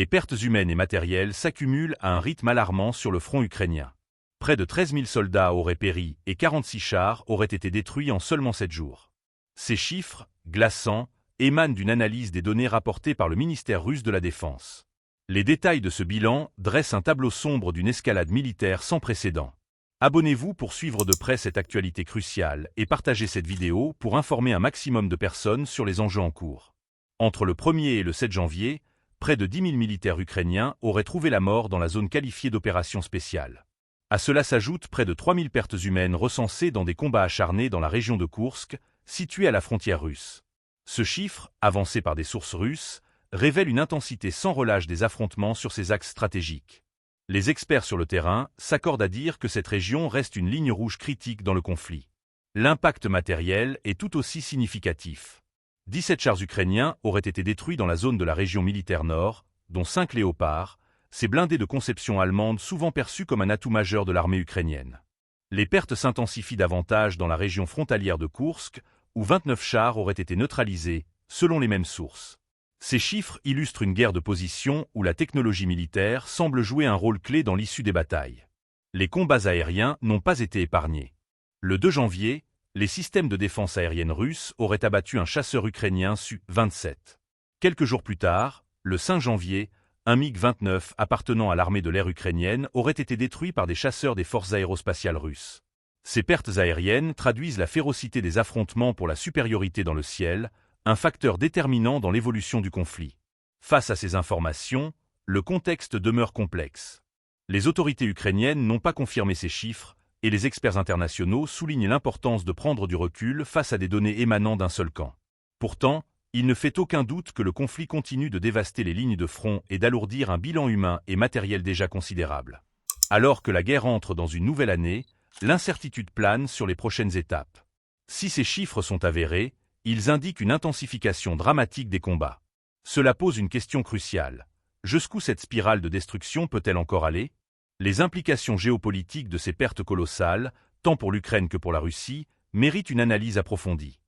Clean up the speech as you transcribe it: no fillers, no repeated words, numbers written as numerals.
Les pertes humaines et matérielles s'accumulent à un rythme alarmant sur le front ukrainien. Près de 13 000 soldats auraient péri et 46 chars auraient été détruits en seulement 7 jours. Ces chiffres, glaçants, émanent d'une analyse des données rapportées par le ministère russe de la Défense. Les détails de ce bilan dressent un tableau sombre d'une escalade militaire sans précédent. Abonnez-vous pour suivre de près cette actualité cruciale et partagez cette vidéo pour informer un maximum de personnes sur les enjeux en cours. Entre le 1er et le 7 janvier, près de 10 000 militaires ukrainiens auraient trouvé la mort dans la zone qualifiée d'opération spéciale. À cela s'ajoutent près de 3 000 pertes humaines recensées dans des combats acharnés dans la région de Koursk, située à la frontière russe. Ce chiffre, avancé par des sources russes, révèle une intensité sans relâche des affrontements sur ces axes stratégiques. Les experts sur le terrain s'accordent à dire que cette région reste une ligne rouge critique dans le conflit. L'impact matériel est tout aussi significatif. 17 chars ukrainiens auraient été détruits dans la zone de la région militaire nord, dont 5 léopards, ces blindés de conception allemande souvent perçus comme un atout majeur de l'armée ukrainienne. Les pertes s'intensifient davantage dans la région frontalière de Koursk, où 29 chars auraient été neutralisés, selon les mêmes sources. Ces chiffres illustrent une guerre de position où la technologie militaire semble jouer un rôle clé dans l'issue des batailles. Les combats aériens n'ont pas été épargnés. Le 2 janvier, les systèmes de défense aérienne russes auraient abattu un chasseur ukrainien Su-27. Quelques jours plus tard, le 5 janvier, un MiG-29 appartenant à l'armée de l'air ukrainienne aurait été détruit par des chasseurs des forces aérospatiales russes. Ces pertes aériennes traduisent la férocité des affrontements pour la supériorité dans le ciel, un facteur déterminant dans l'évolution du conflit. Face à ces informations, le contexte demeure complexe. Les autorités ukrainiennes n'ont pas confirmé ces chiffres, et les experts internationaux soulignent l'importance de prendre du recul face à des données émanant d'un seul camp. Pourtant, il ne fait aucun doute que le conflit continue de dévaster les lignes de front et d'alourdir un bilan humain et matériel déjà considérable. Alors que la guerre entre dans une nouvelle année, l'incertitude plane sur les prochaines étapes. Si ces chiffres sont avérés, ils indiquent une intensification dramatique des combats. Cela pose une question cruciale. Jusqu'où cette spirale de destruction peut-elle encore aller ? Les implications géopolitiques de ces pertes colossales, tant pour l'Ukraine que pour la Russie, méritent une analyse approfondie.